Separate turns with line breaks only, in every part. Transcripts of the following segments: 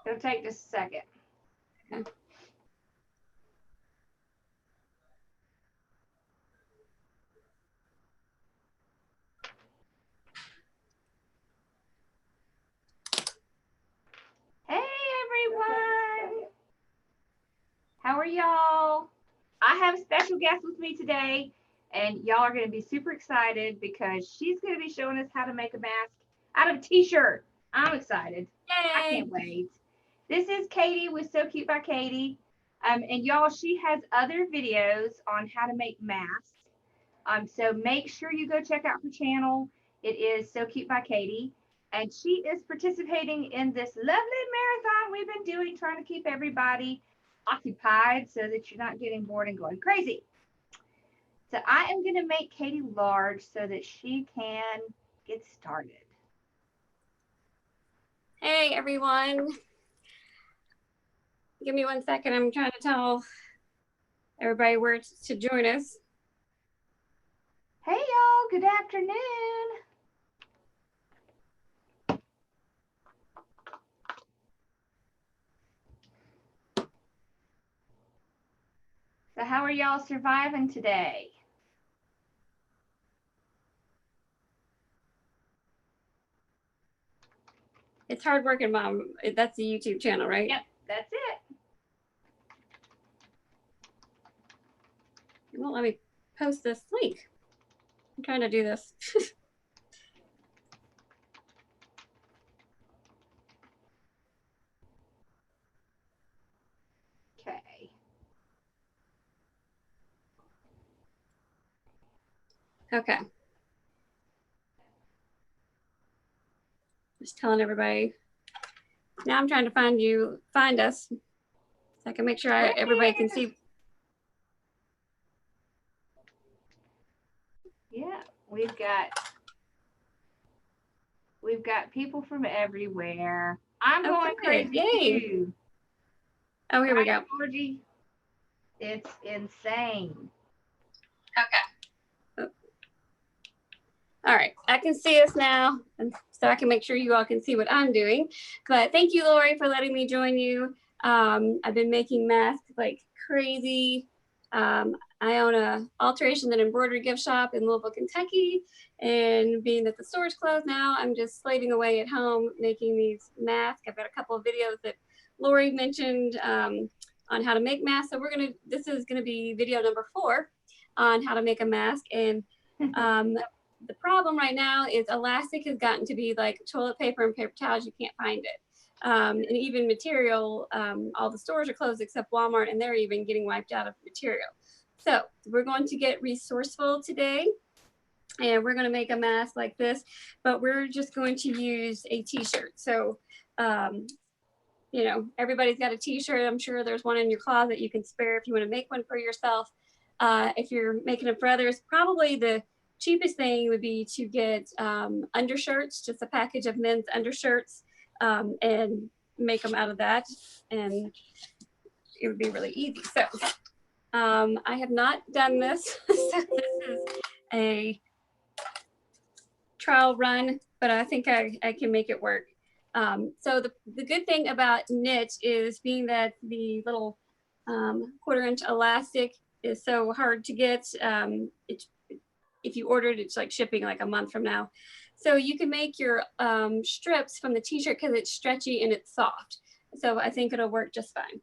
It'll take just a second.
Okay.
Hey everyone! How are y'all? I have a special guest with me today, and y'all are going to be super excited because she's going to be showing us how to make a mask out of a t-shirt. I'm excited. I
Yay!
can't wait. This is Katie with So Cute by Katie. And y'all, she has other videos on how to make masks. So make sure you go check out her channel. It is So Cute by Katie. And she is participating in this lovely marathon we've been doing, trying to keep everybody occupied so that you're not getting bored and going crazy. So I am going to make Katie large so that she can get started.
Hey everyone. Give me 1 second. I'm trying to tell everybody where to join us.
Hey y'all, good afternoon. So how are y'all surviving today?
It's Hard Working Mom. That's the YouTube channel, right?
Yep, that's it.
It won't let me post this link. I'm trying to do this.
Okay.
Okay. Just telling everybody. Now I'm trying to find us, so I can make sure everybody can see.
Yeah, we've got people from everywhere. I'm going crazy too.
Oh, here we go.
Georgie, it's insane.
Okay. All right, I can see us now, and so I can make sure you all can see what I'm doing. But thank you, Lori, for letting me join you. I've been making masks like crazy. I own a alteration and embroidery gift shop in Louisville, Kentucky, and being that the store's closed now, I'm just slaving away at home making these masks. I've got a couple of videos that Lori mentioned on how to make masks. So this is gonna be video number 4 on how to make a mask. And the problem right now is elastic has gotten to be like toilet paper and paper towels. You can't find it. And even material, all the stores are closed except Walmart, and they're even getting wiped out of material. So we're going to get resourceful today, and we're going to make a mask like this, but we're just going to use a t-shirt. So, you know, everybody's got a t-shirt. I'm sure there's one in your closet you can spare if you want to make one for yourself. If you're making them for others, probably the cheapest thing would be to get undershirts, just a package of men's undershirts, and make them out of that, and it would be really easy. So I have not done this. So this is a trial run, but I think I can make it work. So the good thing about knit is being that the little 1/4 inch elastic is so hard to get. If you ordered, it's like shipping like a month from now. So you can make your strips from the t-shirt because it's stretchy and it's soft. So I think it'll work just fine.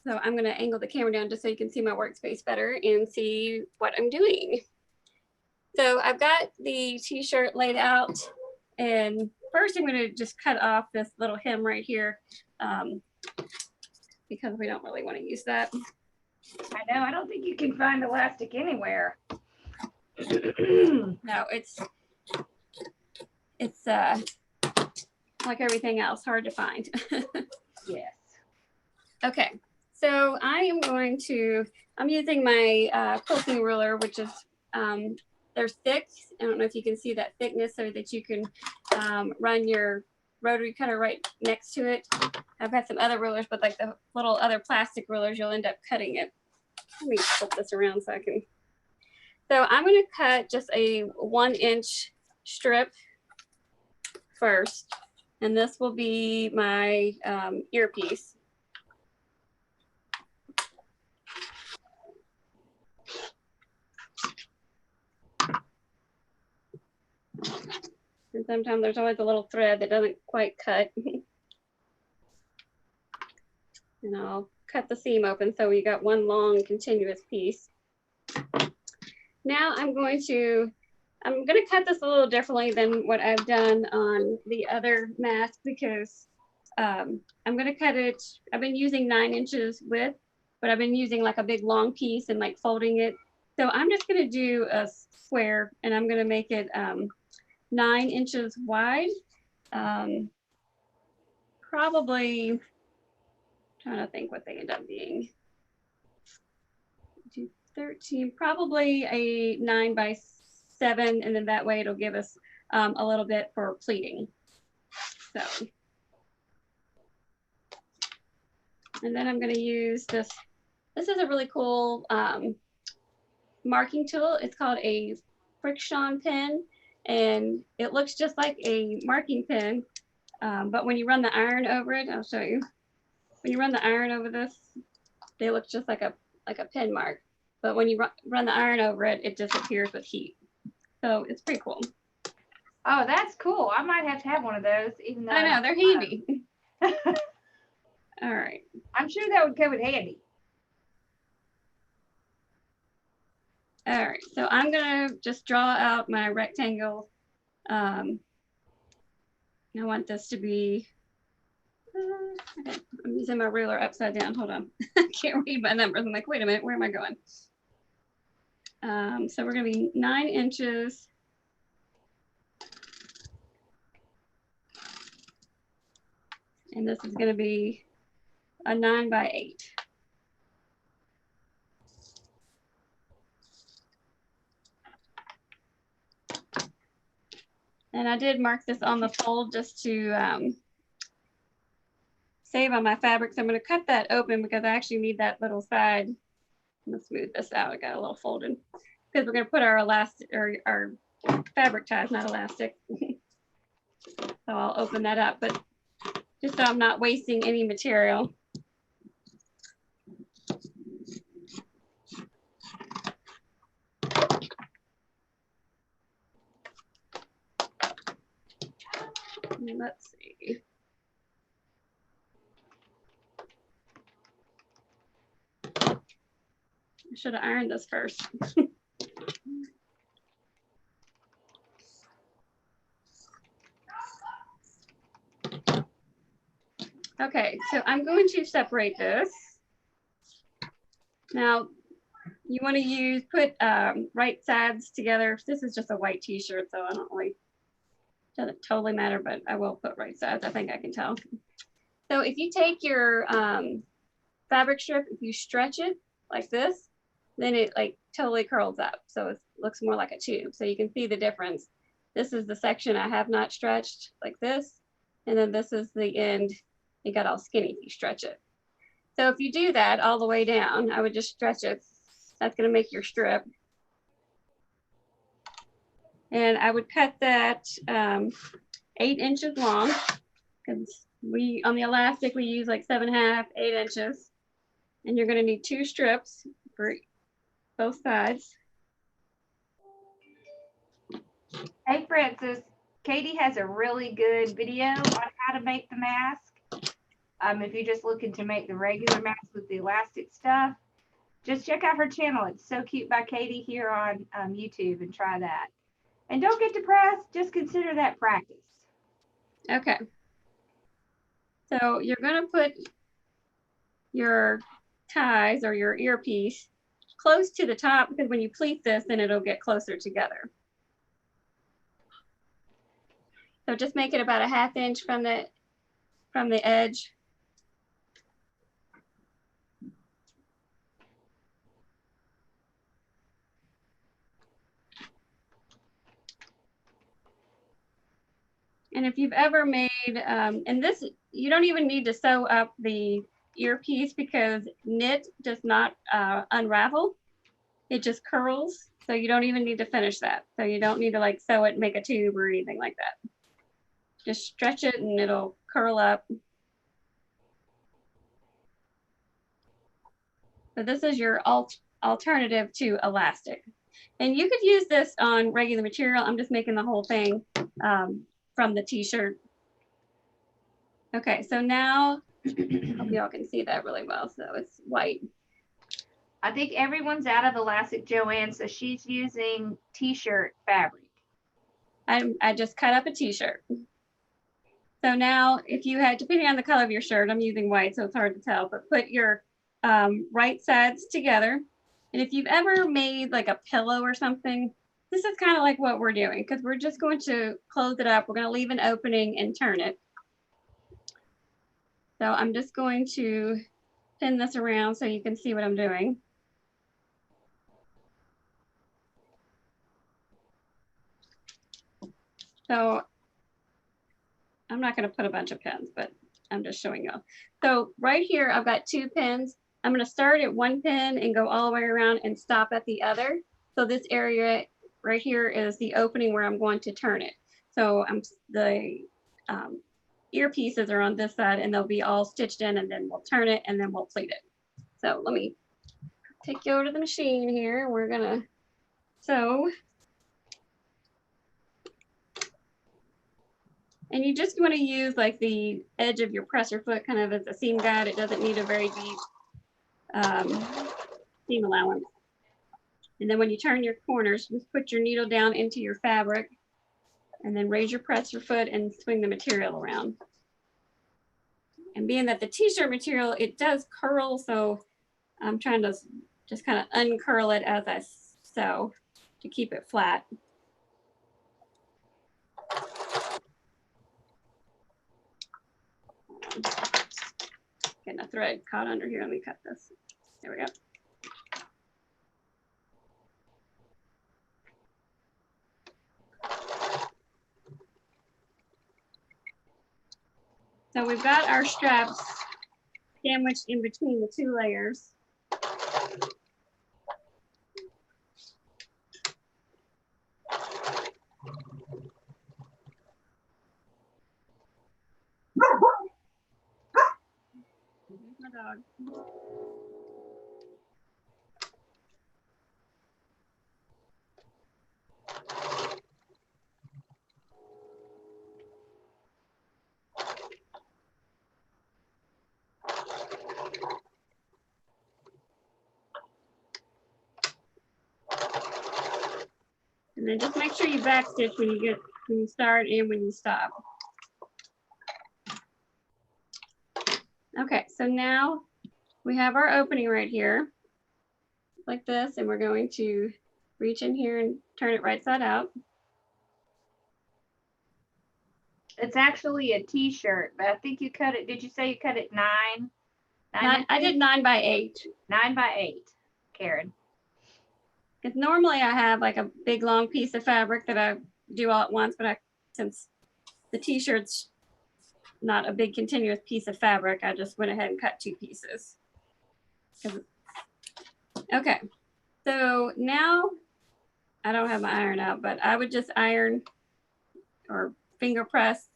So I'm gonna angle the camera down just so you can see my workspace better and see what I'm doing. So I've got the t-shirt laid out, and first I'm gonna just cut off this little hem right here because we don't really want to use that.
I know, I don't think you can find elastic anywhere.
No, it's like everything else, hard to find.
Yes.
Okay, so I'm using my quilting ruler, which is, they're thick. I don't know if you can see that thickness, so that you can run your rotary cutter right next to it. I've got some other rulers, but like the little other plastic rulers, you'll end up cutting it. Let me flip this around so I can. So I'm going to cut just a 1 inch strip first. And this will be my earpiece. And sometimes there's always a little thread that doesn't quite cut. And I'll cut the seam open so we got one long continuous piece. Now I'm going to cut this a little differently than what I've done on the other mask, because I'm going to cut it. I've been using 9 inches width, but I've been using like a big long piece and like folding it. So I'm just going to do a square, and I'm going to make it 9 inches wide. Probably, trying to think what they end up being. 13, probably a 9 by 7, and then that way it'll give us a little bit for pleating. So, and then I'm going to use this. This is a really cool marking tool. It's called a friction pen, and it looks just like a marking pen, but when you run the iron over it, I'll show you. When you run the iron over this, they look just like a pen mark. But when you run the iron over it, it disappears with heat. So it's pretty cool.
Oh, that's cool. I might have to have one of those, even though
I know, they're handy. All right.
I'm sure that would come in handy.
All right, so I'm gonna just draw out my rectangle. I want this to be, okay, I'm using my ruler upside down. Hold on, I can't read my numbers. I'm like, wait a minute, where am I going? So we're gonna be 9 inches. And this is gonna be a 9 by 8. And I did mark this on the fold just to save on my fabric. So I'm going to cut that open because I actually need that little side. I'm going to smooth this out. I got a little folded because we're going to put our elastic or our fabric ties, not elastic. So I'll open that up, but just so I'm not wasting any material. Let's see. I should have ironed this first. Okay, so I'm going to separate this. Now, you want to put right sides together. This is just a white t-shirt, so I don't really, doesn't totally matter, but I will put right sides. I think I can tell. So if you take your fabric strip, if you stretch it like this, then it like totally curls up. So it looks more like a tube. So you can see the difference. This is the section I have not stretched like this. And then this is the end. It got all skinny if you stretch it. So if you do that all the way down, I would just stretch it. That's going to make your strip. And I would cut that 8 inches long, because on the elastic we use like 7.5, 8 inches. And you're going to need 2 strips for both sides.
Hey Francis, Katie has a really good video on how to make the mask. If you're just looking to make the regular mask with the elastic stuff, just check out her channel. It's So Cute by Katie here on YouTube, and try that. And don't get depressed, just consider that practice.
Okay. So you're going to put your ties or your earpiece close to the top, because when you pleat this, then it'll get closer together. So just make it about a 1/2 inch from the edge. And if you've ever made, and this, you don't even need to sew up the earpiece, because knit does not unravel. It just curls. So you don't even need to finish that. So you don't need to like sew it and make a tube or anything like that. Just stretch it and it'll curl up. So this is your alternative to elastic. And you could use this on regular material. I'm just making the whole thing from the t-shirt. Okay, so now, I hope y'all can see that really well. So it's white.
I think everyone's out of elastic, Joanne, so she's using t-shirt fabric.
I just cut up a t-shirt. So now if you had, depending on the color of your shirt, I'm using white, so it's hard to tell, but put your right sides together. And if you've ever made like a pillow or something, this is kind of like what we're doing, because we're just going to close it up. We're going to leave an opening and turn it. So I'm just going to pin this around so you can see what I'm doing. So I'm not going to put a bunch of pins, but I'm just showing you. So right here, I've got 2 pins. I'm going to start at 1 pin and go all the way around and stop at the other. So this area right here is the opening where I'm going to turn it. So the earpieces are on this side and they'll be all stitched in, and then we'll turn it and then we'll pleat it. So let me take you over to the machine here. We're going to sew. And you just want to use like the edge of your presser foot kind of as a seam guide. It doesn't need a very deep seam allowance. And then when you turn your corners, just put your needle down into your fabric and then raise your presser foot and swing the material around. And being that the t-shirt material, it does curl, so I'm trying to just kind of uncurl it as I sew to keep it flat. Getting a thread caught under here. Let me cut this. There we go. So we've got our straps sandwiched in between the 2 layers. My dog. And then just make sure you backstitch when you start and when you stop. Okay, so now we have our opening right here, like this, and we're going to reach in here and turn it right side out.
It's actually a t-shirt, but I think you cut it. Did you say you cut it 9?
I did 9 by 8.
9 by 8, Karen.
Because normally I have like a big long piece of fabric that I do all at once, but since the t-shirt's not a big continuous piece of fabric, I just went ahead and cut 2 pieces. Okay, so now I don't have my iron out, but I would just iron or finger press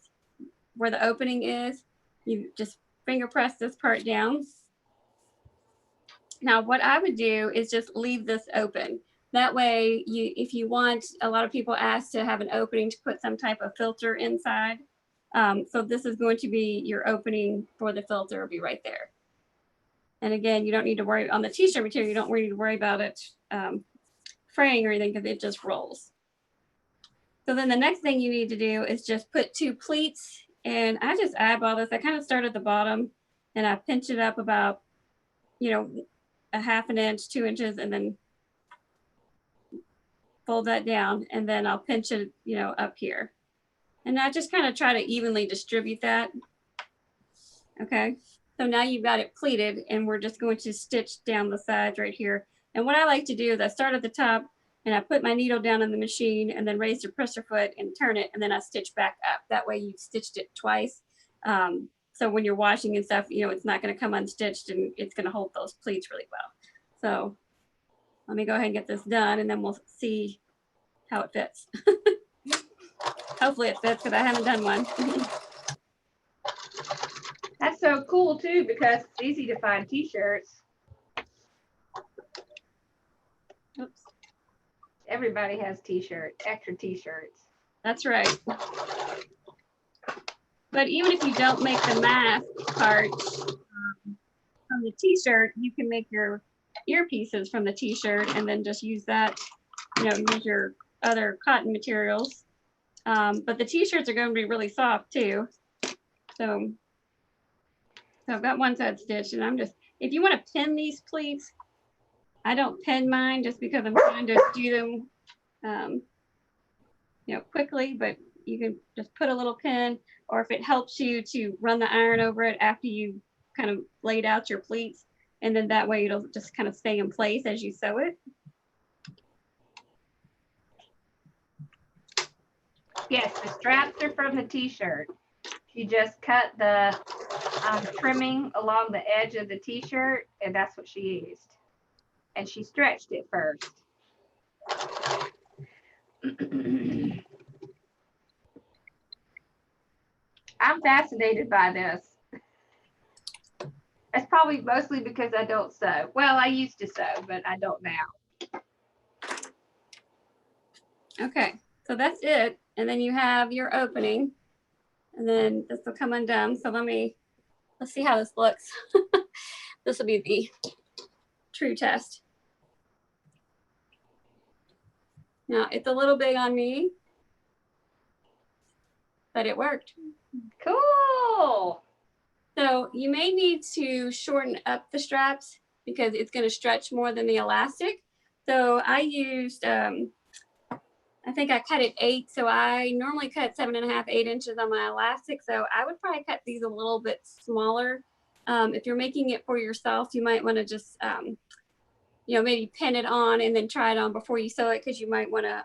where the opening is. You just finger press this part down. Now what I would do is just leave this open. That way, if you want, a lot of people ask to have an opening to put some type of filter inside. So this is going to be your opening for the filter. It'll be right there. And again, you don't need to worry on the t-shirt material. You don't need to worry about it fraying or anything because it just rolls. So then the next thing you need to do is just put 2 pleats. And I just eyeball this. I kind of start at the bottom and I pinch it up about, a 1/2 inch, 2 inches, and then fold that down, and then I'll pinch it, up here. And I just kind of try to evenly distribute that. Okay, so now you've got it pleated, and we're just going to stitch down the sides right here. And what I like to do is I start at the top, and I put my needle down in the machine, and then raise the presser foot and turn it, and then I stitch back up. That way you've stitched it twice. So when you're washing and stuff, it's not going to come unstitched, and it's going to hold those pleats really well. So let me go ahead and get this done, and then we'll see how it fits. Hopefully it fits because I haven't done one.
That's so cool too, because it's easy to find t-shirts.
Oops.
Everybody has t-shirts, extra t-shirts.
That's right. But even if you don't make the mask part from the t-shirt, you can make your earpieces from the t-shirt and then just use that, you know, use your other cotton materials. But the t-shirts are going to be really soft too. So I've got one side stitched, and I'm just, if you want to pin these pleats, I don't pin mine just because I'm trying to do them, you know, quickly, but you can just put a little pin, or if it helps you to run the iron over it after you kind of laid out your pleats, and then that way it'll just kind of stay in place as you sew it.
Yes, the straps are from the t-shirt. She just cut the trimming along the edge of the t-shirt, and that's what she used. And she stretched it first. I'm fascinated by this. That's probably mostly because I don't sew. Well, I used to sew, but I don't now.
Okay, so that's it. And then you have your opening, and then this will come undone. So let's see how this looks. This will be the true test. Now it's a little big on me, but it worked.
Cool.
So you may need to shorten up the straps because it's going to stretch more than the elastic. So I used, I think I cut it 8. So I normally cut 7.5, 8 inches on my elastic. So I would probably cut these a little bit smaller. If you're making it for yourself, you might want to just, you know, maybe pin it on and then try it on before you sew it, because you might want to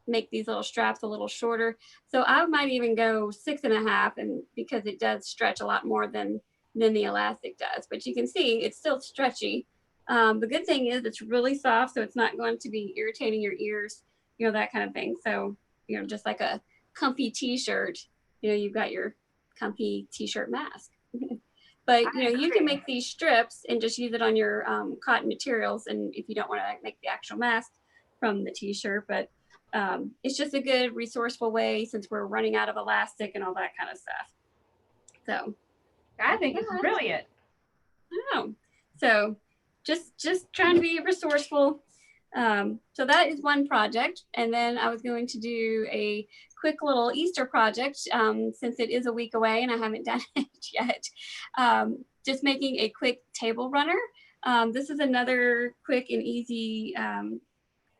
make these little straps a little shorter. So I might even go 6.5, and because it does stretch a lot more than the elastic does. But you can see it's still stretchy. The good thing is it's really soft, so it's not going to be irritating your ears, you know, that kind of thing. So, you know, just like a comfy t-shirt, you know, you've got your comfy t-shirt mask. But, you know, you can make these strips and just use it on your cotton materials. And if you don't want to make the actual mask from the t-shirt, but it's just a good resourceful way since we're running out of elastic and all that kind of stuff. So
I think it's brilliant.
I know. So just trying to be resourceful. So that is one project. And then I was going to do a quick little Easter project since it is a week away and I haven't done it yet. Just making a quick table runner. This is another quick and easy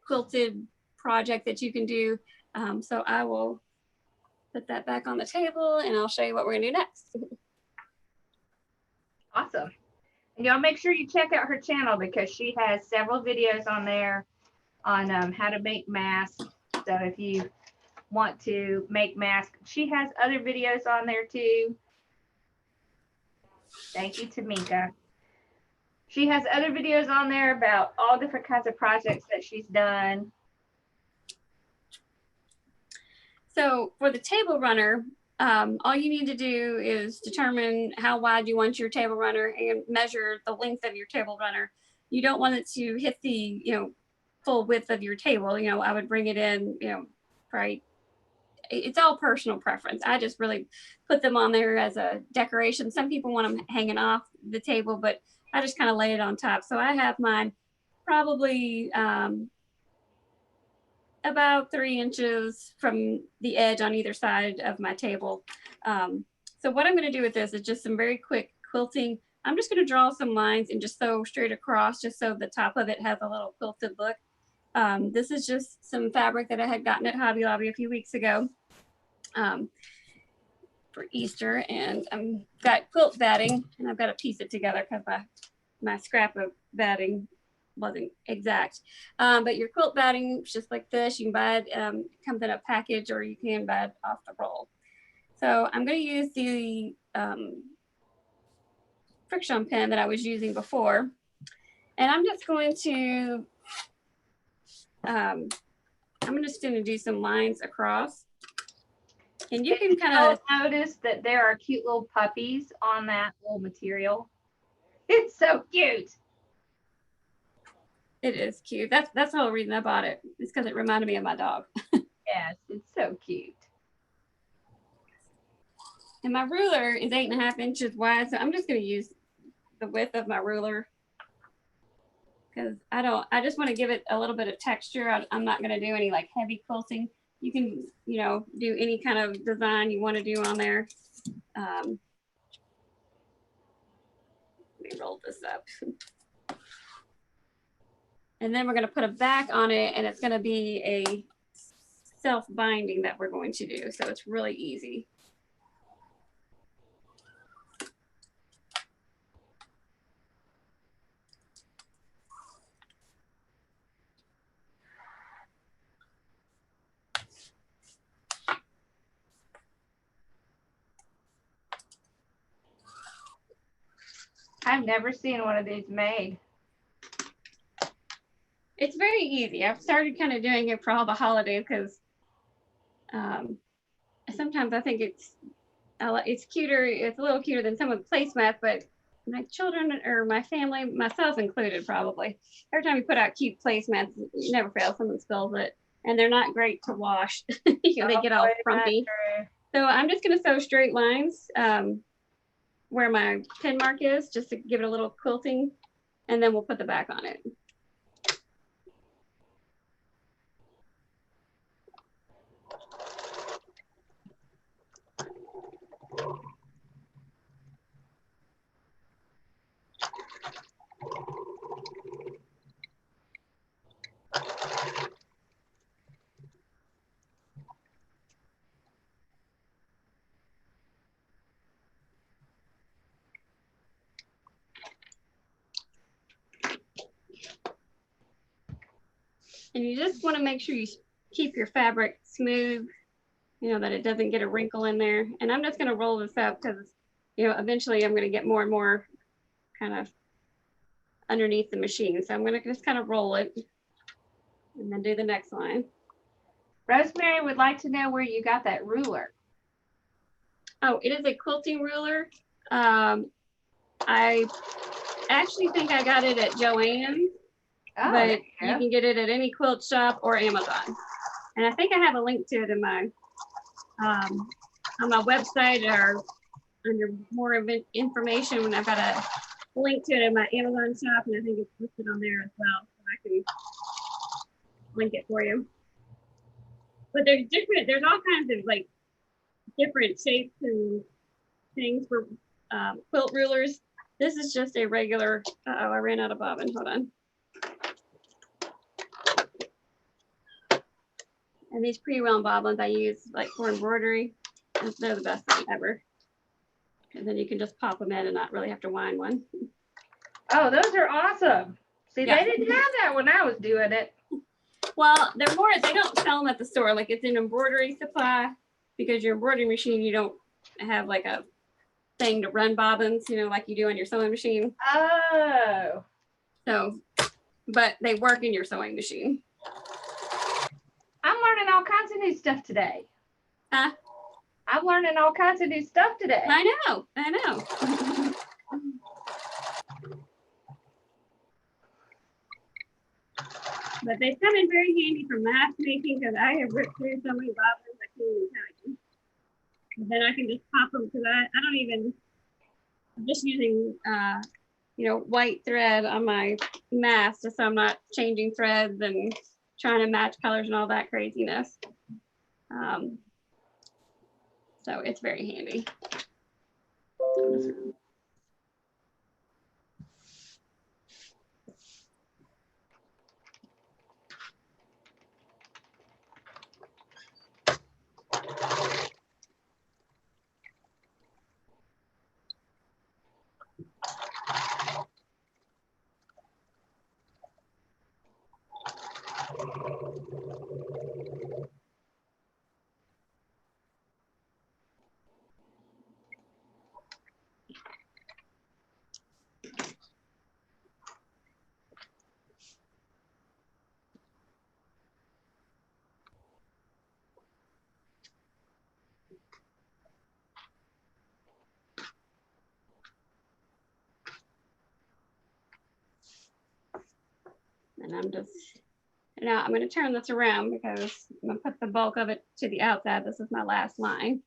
quilted project that you can do. So I will put that back on the table and I'll show you what we're gonna do next.
Awesome. And y'all make sure you check out her channel because she has several videos on there on how to make masks. So if you want to make masks, she has other videos on there too. Thank you, Tamika. She has other videos on there about all different kinds of projects that she's done.
So for the table runner, all you need to do is determine how wide you want your table runner and measure the length of your table runner. You don't want it to hit the, you know, full width of your table. You know, I would bring it in, you know, right. It's all personal preference. I just really put them on there as a decoration. Some people want them hanging off the table, but I just kind of lay it on top. So I have mine probably about 3 inches from the edge on either side of my table. So what I'm going to do with this is just some very quick quilting. I'm just going to draw some lines and just sew straight across just so the top of it has a little quilted look. This is just some fabric that I had gotten at Hobby Lobby a few weeks ago for Easter, and I've got quilt batting and I've got to piece it together because my scrap of batting wasn't exact. But your quilt batting is just like this. You can buy it, comes in a package, or you can buy it off the roll. So I'm going to use the friction pen that I was using before, and I'm just going to I'm just going to do some lines across. And you can kind of
notice that there are cute little puppies on that little material. It's so cute.
It is cute. That's the whole reason I bought it. It's because it reminded me of my dog.
Yes, it's so cute.
And my ruler is 8.5 inches wide, so I'm just going to use the width of my ruler because I just want to give it a little bit of texture. I'm not going to do any like heavy quilting. You can, do any kind of design you want to do on there. Let me roll this up. And then we're going to put a back on it, and it's going to be a self-binding that we're going to do. So it's really easy.
I've never seen one of these made.
It's very easy. I've started kind of doing it for all the holidays because sometimes I think it's cuter. It's a little cuter than some of the placemats, but my children or my family, myself included probably, every time we put out cute placemats, it never fails, someone spills it. And they're not great to wash. They get all frumpy. So I'm just going to sew straight lines where my pin mark is, just to give it a little quilting, and then we'll put the back on it. And you just want to make sure you keep your fabric smooth, that it doesn't get a wrinkle in there. And I'm just going to roll this up because, eventually I'm going to get more and more kind of underneath the machine. So I'm going to just kind of roll it and then do the next line.
Rosemary would like to know where you got that ruler.
Oh, it is a quilting ruler. I actually think I got it at Joann's.
Oh,
but you can get it at any quilt shop or Amazon. And I think I have a link to it in my on my website or under more information when I've got a link to it in my Amazon shop, and I think it's listed on there as well, so I can link it for you. But there's all kinds of like different shapes and things for quilt rulers. This is just a regular, I ran out of bobbin, hold on. And these pre-wound bobbins I use like for embroidery. They're the best thing ever. And then you can just pop them in and not really have to wind one.
Oh, those are awesome. See,
yeah.
They didn't have that when I was doing it.
Well, they don't sell them at the store. Like it's an embroidery supply because your embroidery machine, you don't have like a thing to run bobbins, like you do on your sewing machine.
Oh.
So, but they work in your sewing machine.
I'm learning all kinds of new stuff today.
Huh?
I'm learning all kinds of new stuff today.
I know. But they come in very handy for mask making because I have ripped through so many bobbins I can't even tell you. And then I can just pop them because I'm just using white thread on my mask just so I'm not changing threads and trying to match colors and all that craziness. So it's very handy. And now I'm going to turn this around because I'm going to put the bulk of it to the outside. This is my last line.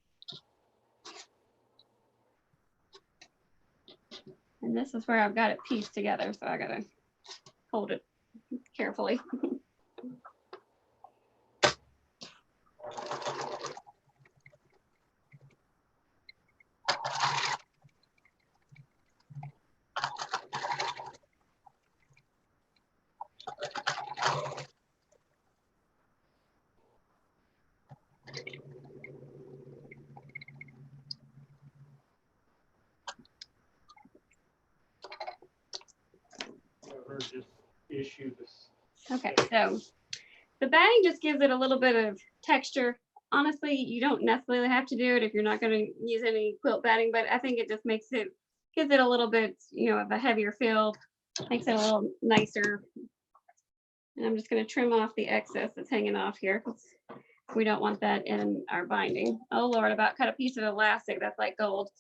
And this is where I've got it pieced together. So I got to hold it carefully.
Just issue this.
Okay, so the batting just gives it a little bit of texture. Honestly, you don't necessarily have to do it if you're not going to use any quilt batting, but I think it just gives it a little bit, of a heavier feel, makes it a little nicer. And I'm just going to trim off the excess that's hanging off here because we don't want that in our binding. Oh Lord, I about cut a piece of elastic that's like gold.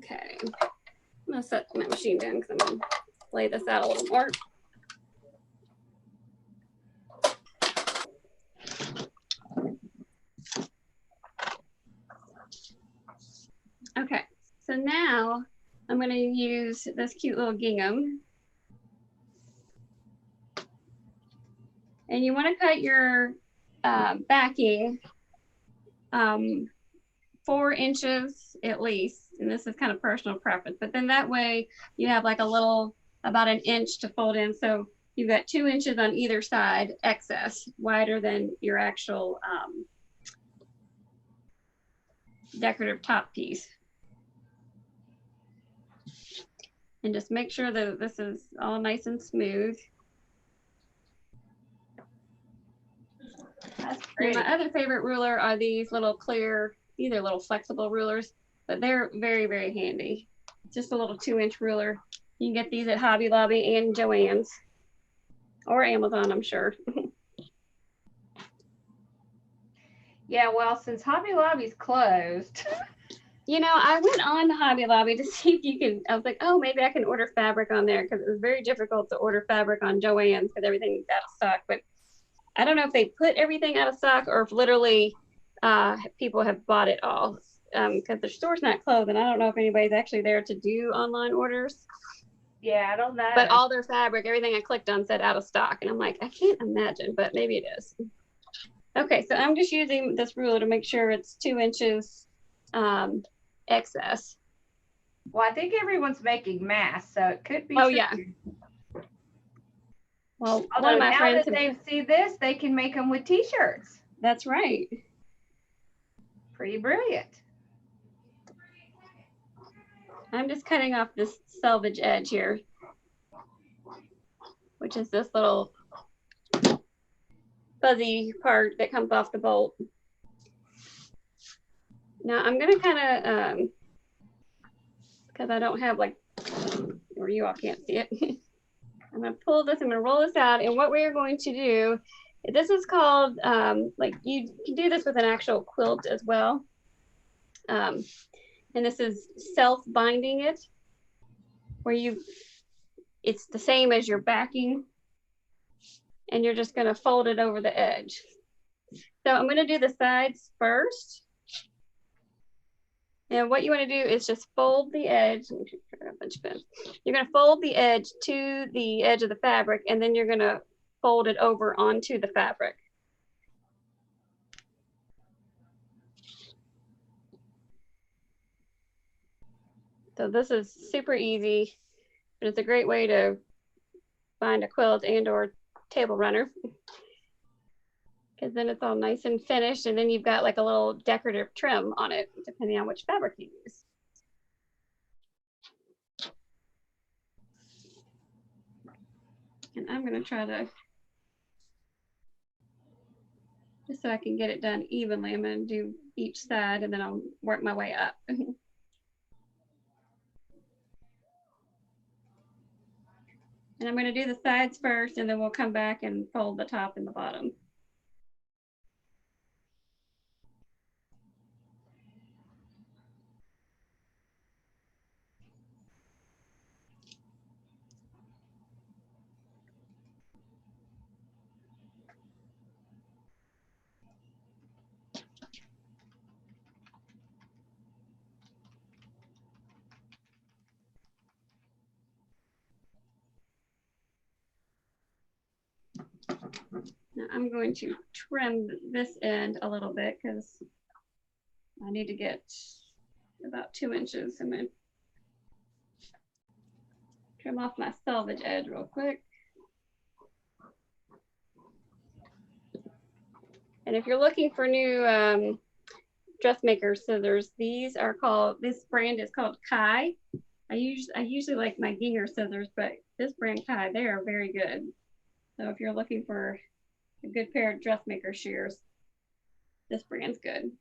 Okay, I'm gonna set my machine down because I'm gonna lay this out a little more. Okay, so now I'm gonna use this cute little gingham. And you wanna cut your backing 4 inches at least, and this is kind of personal preference, but then that way you have like about 1 inch to fold in. So you've got 2 inches on either side excess, wider than your actual decorative top piece. And just make sure that this is all nice and smooth.
That's great.
My other favorite ruler are these little clear, these are little flexible rulers, but they're very, very handy. Just a little 2-inch ruler. You can get these at Hobby Lobby and Joann's or Amazon, I'm sure.
Yeah, well, since Hobby Lobby's closed.
I went on to Hobby Lobby to see if I was like, oh, maybe I can order fabric on there because it was very difficult to order fabric on Joann's because everything's out of stock. But I don't know if they put everything out of stock or if literally people have bought it all because their store's not closed, and I don't know if anybody's actually there to do online orders.
Yeah, I don't know.
But all their fabric, everything I clicked on said out of stock, and I'm like, I can't imagine, but maybe it is. Okay, so I'm just using this ruler to make sure it's 2 inches excess.
Well, I think everyone's making masks, so it could be.
Oh,
true.
yeah. Well,
Although
one of my
now
friends,
that they see this, they can make them with t-shirts.
that's right.
Pretty brilliant.
I'm just cutting off this selvage edge here, which is this little fuzzy part that comes off the bolt. Now I'm gonna kind of, because I don't have or you all can't see it. I'm gonna pull this, I'm gonna roll this out, and what we're going to do, this is called, you can do this with an actual quilt as well. And this is self-binding it, where it's the same as your backing, and you're just gonna fold it over the edge. So I'm gonna do the sides first. And what you wanna do is just fold the edge. You're gonna fold the edge to the edge of the fabric, and then you're gonna fold it over onto the fabric. So this is super easy, but it's a great way to bind a quilt and or table runner. Because then it's all nice and finished, and then you've got like a little decorative trim on it, depending on which fabric you use. And I'm gonna try to just so I can get it done evenly. I'm going to do each side and then I'll work my way up. And I'm going to do the sides first, and then we'll come back and fold the top and the bottom. Now I'm going to trim this end a little bit because I need to get about 2 inches. I'm going to trim off my selvage edge real quick. And if you're looking for new dressmaker scissors, these are called, this brand is called Kai. I usually like my Ginger scissors, but this brand Kai, they are very good. So if you're looking for a good pair of dressmaker shears, this brand's good.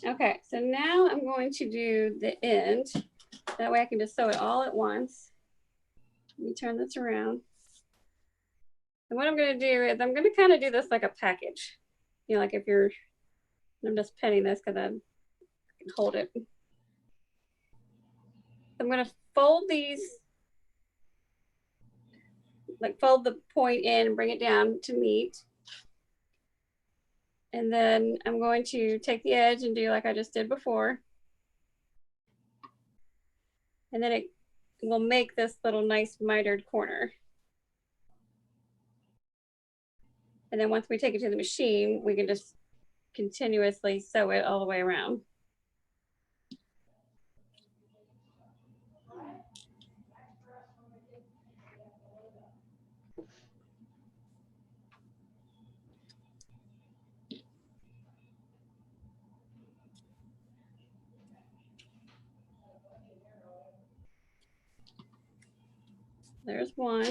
Okay, so now I'm going to do the end. That way I can just sew it all at once. Let me turn this around. And what I'm going to do is I'm going to kind of do this like a package. You know, like if you're, I'm just pinning this because I can hold it. I'm going to fold these, like fold the point in and bring it down to meet. And then I'm going to take the edge and do like I just did before. And then it will make this little nice mitered corner. And then once we take it to the machine, we can just continuously sew it all the way around. There's one.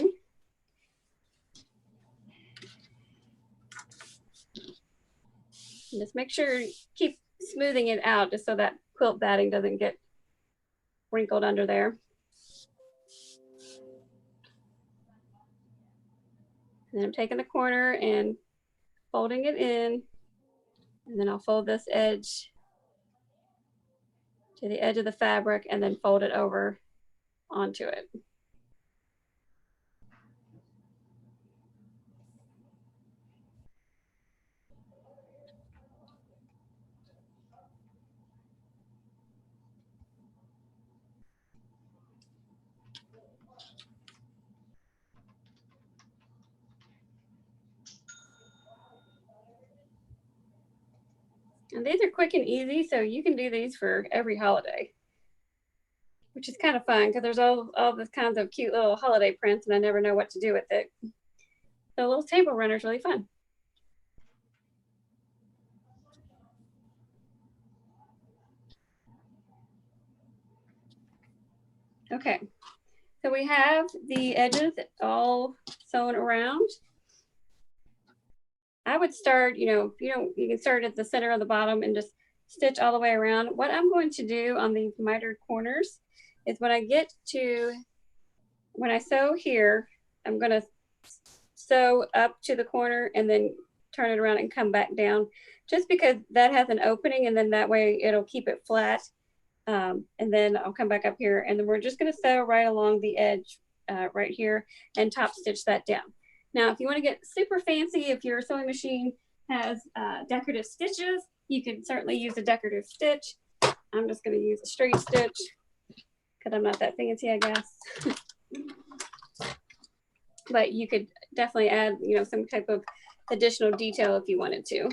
And just make sure you keep smoothing it out just so that quilt batting doesn't get wrinkled under there. And then I'm taking the corner and folding it in. And then I'll fold this edge to the edge of the fabric and then fold it over onto it. And these are quick and easy, so you can do these for every holiday, which is kind of fun because there's all this kinds of cute little holiday prints and I never know what to do with it. So a little table runner is really fun. Okay, so we have the edges all sewn around. I would start, you can start at the center of the bottom and just stitch all the way around. What I'm going to do on these mitered corners is when I sew here, I'm going to sew up to the corner and then turn it around and come back down, just because that has an opening, and then that way it'll keep it flat. And then I'll come back up here, and then we're just going to sew right along the edge right here and top stitch that down. Now, if you want to get super fancy, if your sewing machine has decorative stitches, you can certainly use a decorative stitch. I'm just going to use a straight stitch because I'm not that fancy, I guess. But you could definitely add, you know, some type of additional detail if you wanted to.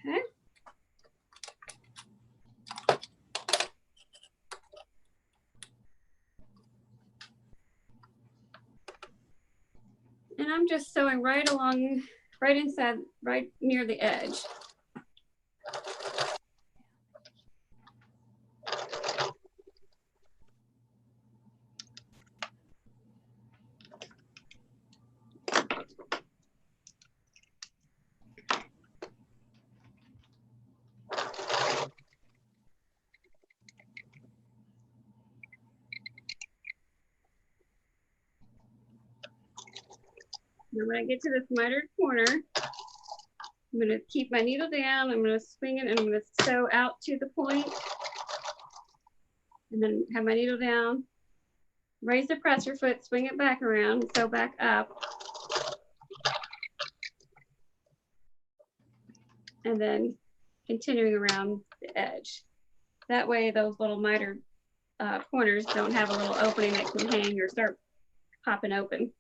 Okay. And I'm just sewing right along, right inside, right near the edge. Now when I get to this mitered corner, I'm going to keep my needle down, I'm going to swing it, and I'm going to sew out to the point, and then have my needle down, raise the presser foot, swing it back around, sew back up, and then continuing around the edge. That way those little mitered corners don't have a little opening that can hang or start popping open.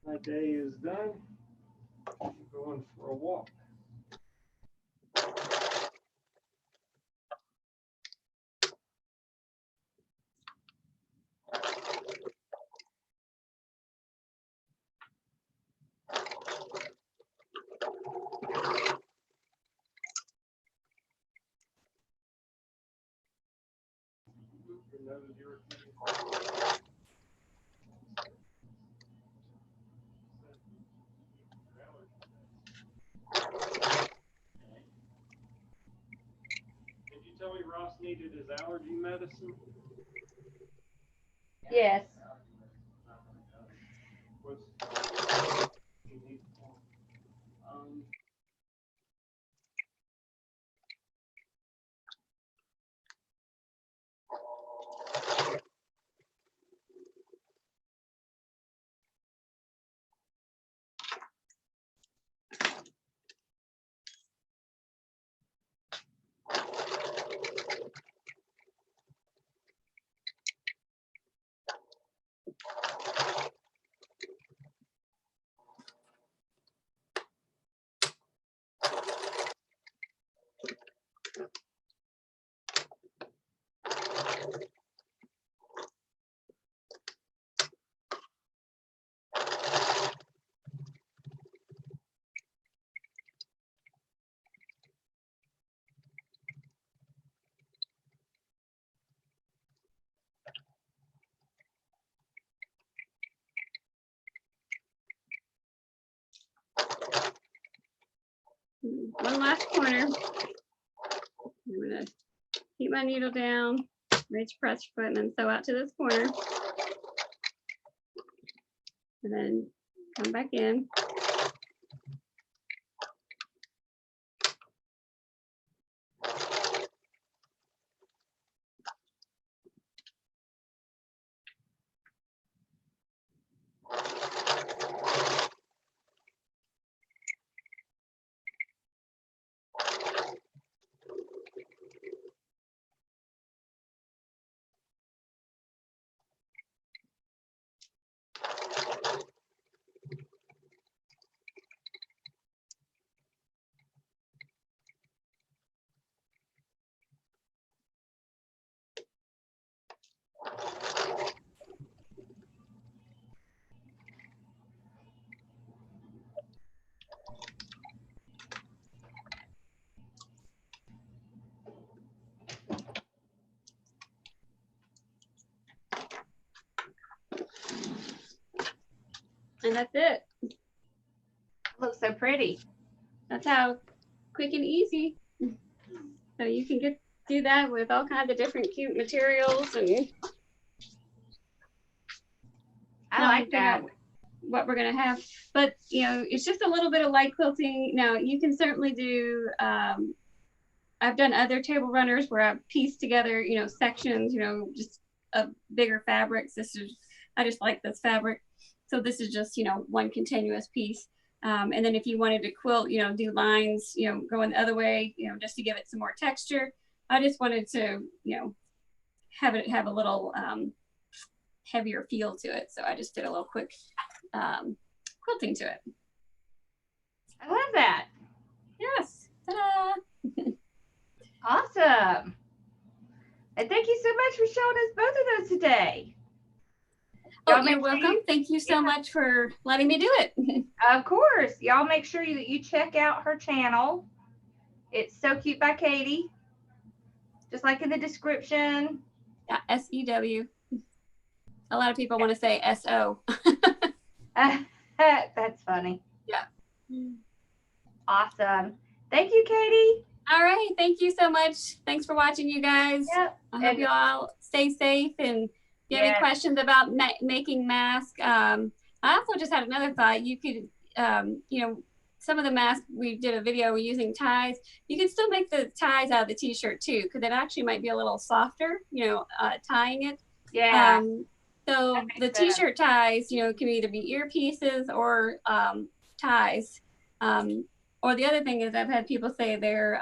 My day is done. I'm going for a walk. Did you tell me Ross needed his allergy medicine?
Yes.
What's he need?
One last corner. I'm going to keep my needle down, raise press foot, and then sew out to this corner. And then come back in. And that's it.
Looks so pretty.
That's how quick and easy. So you can do that with all kinds of different cute materials. And
I like that.
What we're going to have, but you know, it's just a little bit of light quilting. Now you can certainly do, I've done other table runners where I've pieced together, you know, sections, you know, just of bigger fabrics. I just like this fabric. So this is just, you know, one continuous piece. And then if you wanted to quilt, you know, do lines, you know, going the other way, you know, just to give it some more texture. I just wanted to, you know, have a little heavier feel to it. So I just did a little quick quilting to it.
I love that.
Yes. Ta-da!
Awesome. And thank you so much for showing us both of those today.
Oh, you're welcome. Thank you so much for letting me do it.
Of course. Y'all make sure that you check out her channel. It's So Cute by Katie. Just like in the description.
Yeah, S-E-W. A lot of people want to say S-O.
That's funny.
Yeah.
Awesome. Thank you, Katie.
All right. Thank you so much. Thanks for watching, you guys.
Yep.
I hope you all stay safe. And if you have any questions about making masks, I also just had another thought. You could, you know, some of the masks, we did a video using ties. You can still make the ties out of the t-shirt too, because it actually might be a little softer, you know, tying it.
Yeah.
So the t-shirt ties, you know, can either be earpieces or ties. Or the other thing is I've had people say their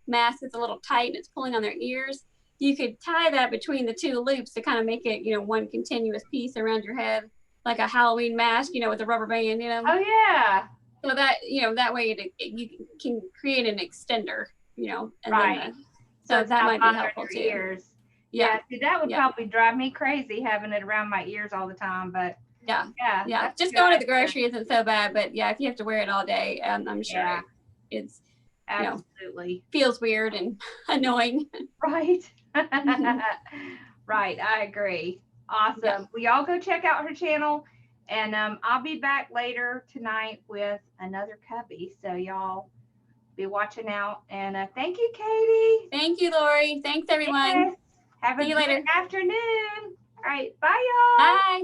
mask is a little tight and it's pulling on their ears. You could tie that between the two loops to kind of make it, you know, one continuous piece around your head, like a Halloween mask, you know, with a rubber band, you know.
Oh, yeah.
So that, you know, that way you can create an extender, you know. And
right.
Then so that might be helpful too.
Ears. Yeah. See, that would probably drive me crazy having it around my ears all the time, but. Yeah.
Just going to the grocery isn't so bad, but yeah, if you have to wear it all day, I'm sure it's
absolutely,
you know, feels weird and annoying.
Right. Right. I agree. Awesome. Yeah. Well, y'all go check out her channel, and I'll be back later tonight with another cubby. So y'all be watching out. And thank you, Katie.
Thank you, Lori. Thanks, everyone.
Yes. Have a good afternoon. All right. Bye, y'all.
Bye.